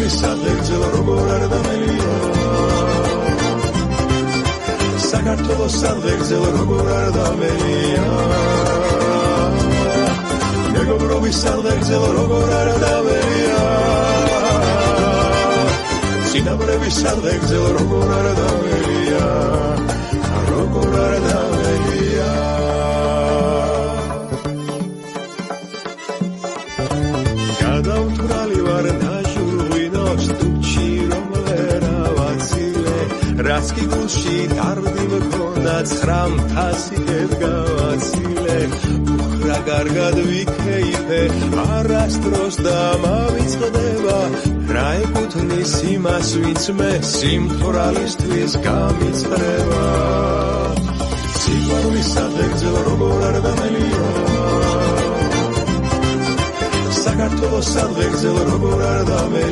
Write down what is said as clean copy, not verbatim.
მეგობრობის სადღეგრძელო როგორ არ დამელია საქართველოს სადღეგრძელო როგორ არ დამელია მეგობრობის სადღეგრძელო როგორ არ დამელია წინაპრების სადღეგრძელო როგორ არ დამელია როგორ არ დამელია გადავთვრალი ვარ ნაჟურღვინოს ტუჩი რომ ვერ ავაცილე რაც კი გულში დარდი მქონდა 900 გავაცილე რა კარგად ვიქეიფე არასდროს და მავიწყდება რა ეკუთვნის იმას ვინც მე სიმთვრალისთვის გამიწყრება სიყვარულის სადღეგრძელო როგორ არ დამელია საქართველოს სადღეგრძელო როგორ არ დამელია